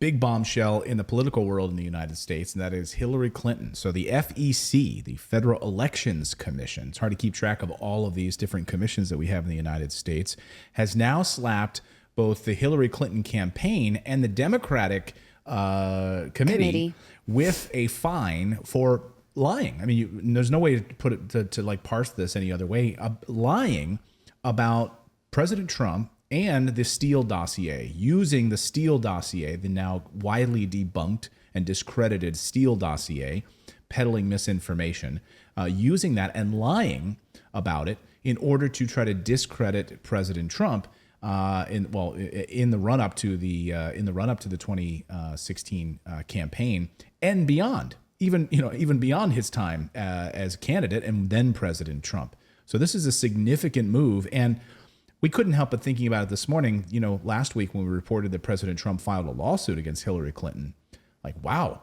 big bombshell in the political world in the United States, and that is Hillary Clinton. So the FEC, the Federal Elections Commission, it's hard to keep track of all of these different commissions that we have in the United States, has now slapped both the Hillary Clinton campaign and the Democratic committee with a fine for lying. I mean, there's no way to put it to like parse this any other way. Lying about President Trump and the Steele dossier, using the Steele dossier, the now widely debunked and discredited Steele dossier, peddling misinformation, using that and lying about it in order to try to discredit President Trump in the run up to the 2016 campaign and beyond, even beyond his time as a candidate and then President Trump. So this is a significant move, and we couldn't help but thinking about it this morning. Last week when we reported that President Trump filed a lawsuit against Hillary Clinton, like, wow,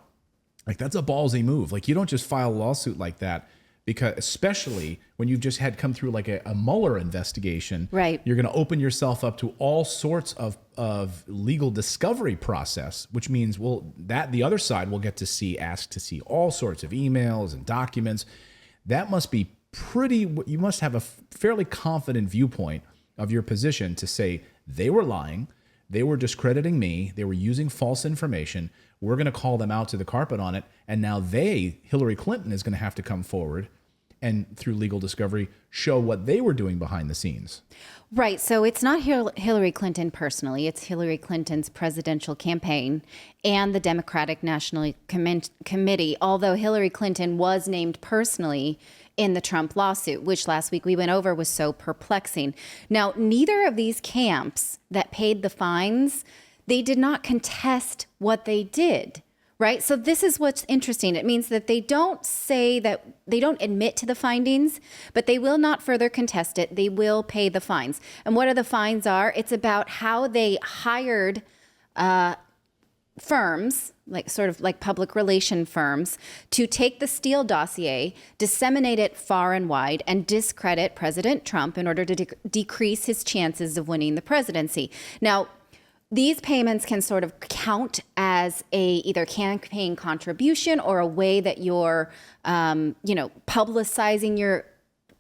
like that's a ballsy move. Like, you don't just file a lawsuit like that, because especially when you've just had come through like a Mueller investigation, right? You're going to open yourself up to all sorts of legal discovery process, which means, that the other side will get to asked to see all sorts of emails and documents. That must be you must have a fairly confident viewpoint of your position to say they were lying, they were discrediting me, they were using false information. We're going to call them out to the carpet on it. And now Hillary Clinton, is going to have to come forward and through legal discovery show what they were doing behind the scenes. Right. So it's not Hillary Clinton personally. It's Hillary Clinton's presidential campaign and the Democratic National Committee, although Hillary Clinton was named personally in the Trump lawsuit, which last week we went over was so perplexing. Now, neither of these camps that paid the fines, they did not contest what they did. Right. So this is what's interesting. It means that they don't admit to the findings, but they will not further contest it. They will pay the fines. And what are the fines are? It's about how they hired firms, like public relation firms, to take the Steele dossier, disseminate it far and wide, and discredit President Trump in order to decrease his chances of winning the presidency. Now, these payments can sort of count as either campaign contribution or a way that you're, publicizing your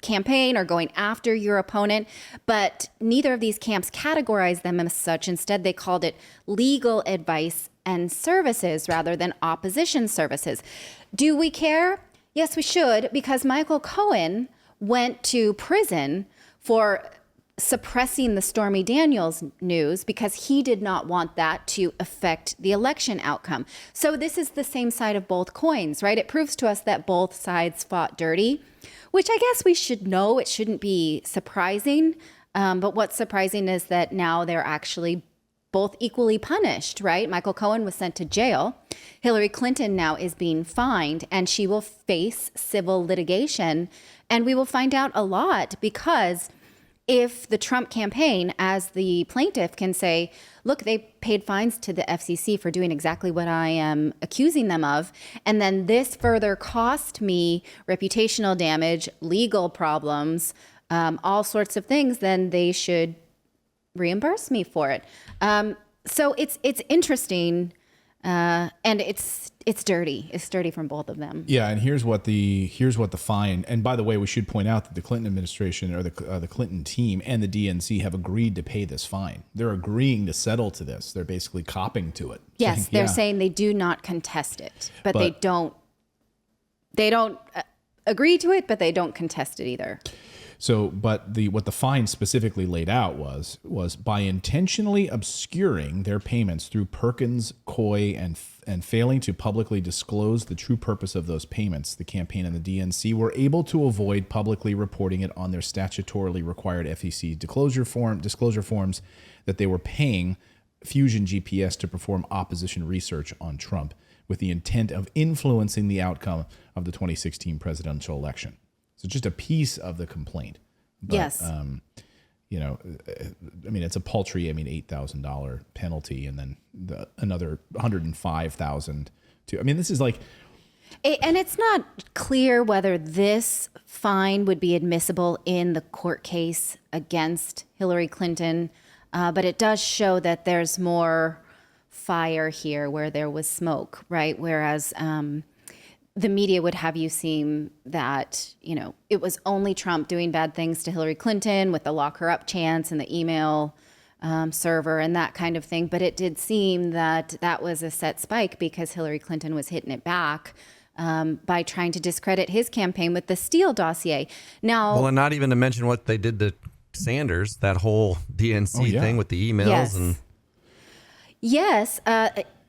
campaign or going after your opponent. But neither of these camps categorized them as such. Instead, they called it legal advice and services rather than opposition services. Do we care? Yes, we should, because Michael Cohen went to prison for suppressing the Stormy Daniels news because he did not want that to affect the election outcome. So this is the same side of both coins, right? It proves to us that both sides fought dirty, which I guess we should know. It shouldn't be surprising. But what's surprising is that now they're actually both equally punished, right? Michael Cohen was sent to jail. Hillary Clinton now is being fined, and she will face civil litigation. And we will find out a lot, because if the Trump campaign, as the plaintiff, can say, look, they paid fines to the FCC for doing exactly what I am accusing them of, and then this further cost me reputational damage, legal problems, all sorts of things, then they should reimburse me for it. So it's interesting, and it's dirty. It's dirty from both of them. Yeah, and here's what the fine. And by the way, we should point out that the Clinton administration, or the Clinton team, and the DNC have agreed to pay this fine. They're agreeing to settle to this. They're basically copping to it. Yes, they're saying they do not contest it, but they don't agree to it, but they don't contest it either. So, but what the fine specifically laid out was by intentionally obscuring their payments through Perkins, Coy, and failing to publicly disclose the true purpose of those payments, the campaign and the DNC were able to avoid publicly reporting it on their statutorily required FEC disclosure forms that they were paying Fusion GPS to perform opposition research on Trump with the intent of influencing the outcome of the 2016 presidential election. So just a piece of the complaint. But, yes. It's a paltry, $8,000 penalty, and then another $105,000 this is like. And it's not clear whether this fine would be admissible in the court case against Hillary Clinton, but it does show that there's more fire here where there was smoke, right? Whereas the media would have you seem that, it was only Trump doing bad things to Hillary Clinton with the lock her up chants and the email server and that kind of thing. But it did seem that that was a set spike because Hillary Clinton was hitting it back by trying to discredit his campaign with the Steele dossier. Now, Well, and not even to mention what they did to Sanders, that whole DNC thing with the emails. Yes. And yes,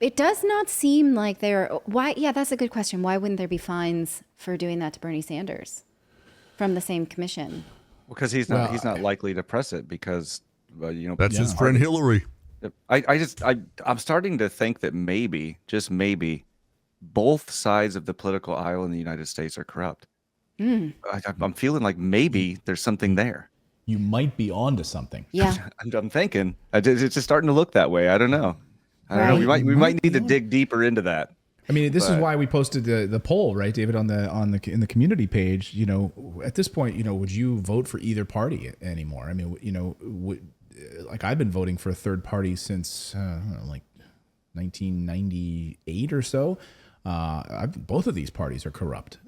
it does not seem like there. Why? Yeah, that's a good question. Why wouldn't there be fines for doing that to Bernie Sanders from the same commission? Because he's not likely to press it because that's his friend Hillary. I'm starting to think that maybe, just maybe, both sides of the political aisle in the United States are corrupt. I'm feeling like maybe there's something there. You might be onto something. Yeah. I'm thinking it's just starting to look that way. I don't know. Right. We might need to dig deeper into that. I mean, this is why we posted the poll, right, David, in the community page. At this point, would you vote for either party anymore? I mean, like I've been voting for a third party since like 1998 or so. Both of these parties are corrupt,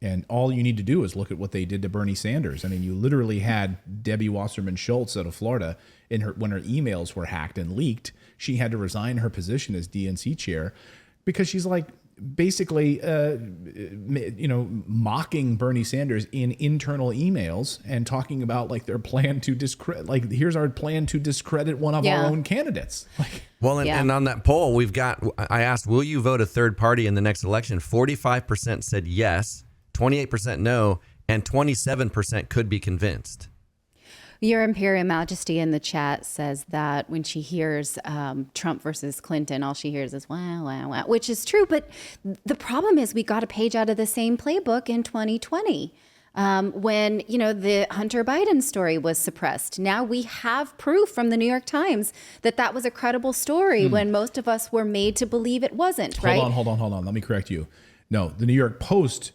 and all you need to do is look at what they did to Bernie Sanders. I mean, you literally had Debbie Wasserman Schultz out of Florida when her emails were hacked and leaked. She had to resign her position as DNC chair because she's like basically, mocking Bernie Sanders in internal emails and talking about like their plan to discredit. Like, here's our plan to discredit one of our own candidates. Well, and on that poll, I asked, will you vote a third party in the next election? 45% said yes, 28% no, and 27% could be convinced. Your Imperial Majesty in the chat says that when she hears Trump versus Clinton, all she hears is wow, wow, wow, which is true. But the problem is we got a page out of the same playbook in 2020 when, the Hunter Biden story was suppressed. Now we have proof from the New York Times that that was a credible story when most of us were made to believe it wasn't, right? Hold on. Let me correct you. No, the New York Post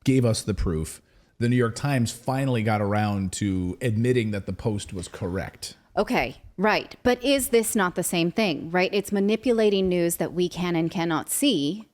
gave us the proof. The New York Times finally got around to admitting that the Post was correct. Okay, right. But is this not the same thing, right? It's manipulating news that we can and cannot see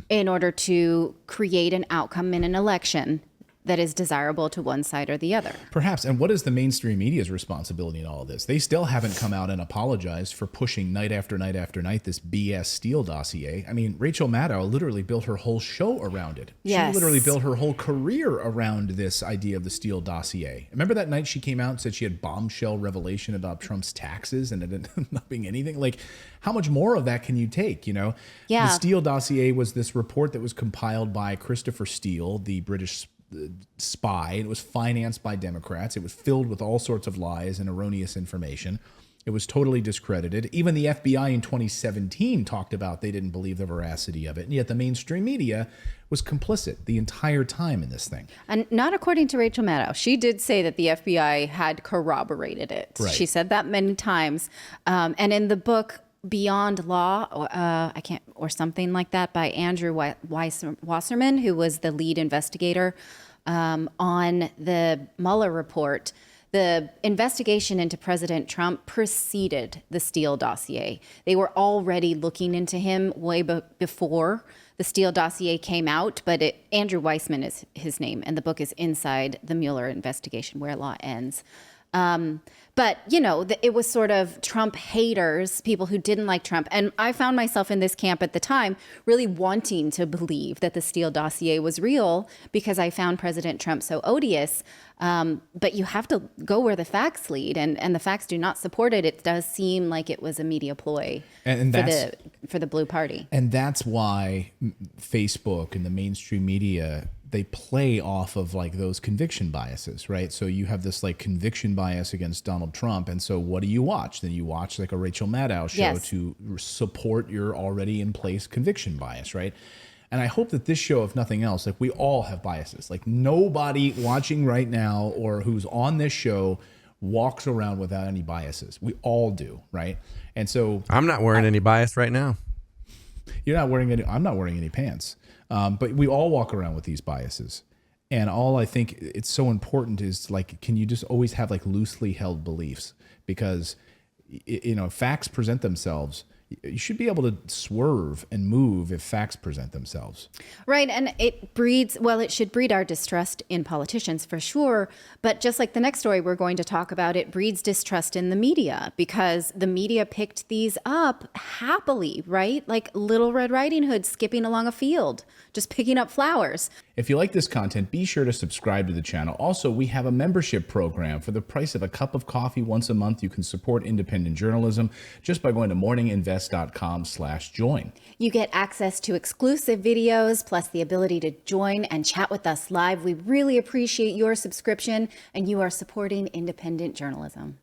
in order to create an outcome in an election that is desirable to one side or the other. Perhaps. And what is the mainstream media's responsibility in all of this? They still haven't come out and apologized for pushing night after night after night this BS Steele dossier. I mean, Rachel Maddow literally built her whole show around it. Yes. She literally built her whole career around this idea of the Steele dossier. Remember that night she came out and said she had bombshell revelation about Trump's taxes and it ended up being anything? Like, how much more of that can you take, Yeah. The Steele dossier was this report that was compiled by Christopher Steele, the British spy. It was financed by Democrats. It was filled with all sorts of lies and erroneous information. It was totally discredited. Even the FBI in 2017 talked about they didn't believe the veracity of it. And yet the mainstream media was complicit the entire time in this thing. And not according to Rachel Maddow. She did say that the FBI had corroborated it. Right. She said that many times. And in the book Beyond Law, or something like that, by Andrew Wasserman, who was the lead investigator on the Mueller report. The investigation into President Trump preceded the Steele dossier. They were already looking into him way before the Steele dossier came out, but Andrew Weissman is his name, and the book is Inside the Mueller Investigation, Where Law Ends. But, it was sort of Trump haters, people who didn't like Trump. And I found myself in this camp at the time, really wanting to believe that the Steele dossier was real because I found President Trump so odious. But you have to go where the facts lead, and the facts do not support it. It does seem like it was a media ploy for the Blue Party. And that's why Facebook and the mainstream media, they play off of like those conviction biases, right? So you have this like conviction bias against Donald Trump. And so what do you watch? Then you watch like a Rachel Maddow show to support your already in place conviction bias, right? And I hope that this show, if nothing else, like we all have biases. Like nobody watching right now or who's on this show walks around without any biases. We all do, right? And so I'm not wearing any bias right now. You're not wearing any. I'm not wearing any pants. But we all walk around with these biases. And all I think it's so important is like, can you just always have like loosely held beliefs? Because, facts present themselves. You should be able to swerve and move if facts present themselves. Right. And it breeds, well, it should breed our distrust in politicians for sure. But just like the next story we're going to talk about, it breeds distrust in the media because the media picked these up happily, right? Like Little Red Riding Hood skipping along a field, just picking up flowers. If you like this content, be sure to subscribe to the channel. Also, we have a membership program. For the price of a cup of coffee once a month, you can support independent journalism just by going to morninginvest.com/join. You get access to exclusive videos, plus the ability to join and chat with us live. We really appreciate your subscription, and you are supporting independent journalism.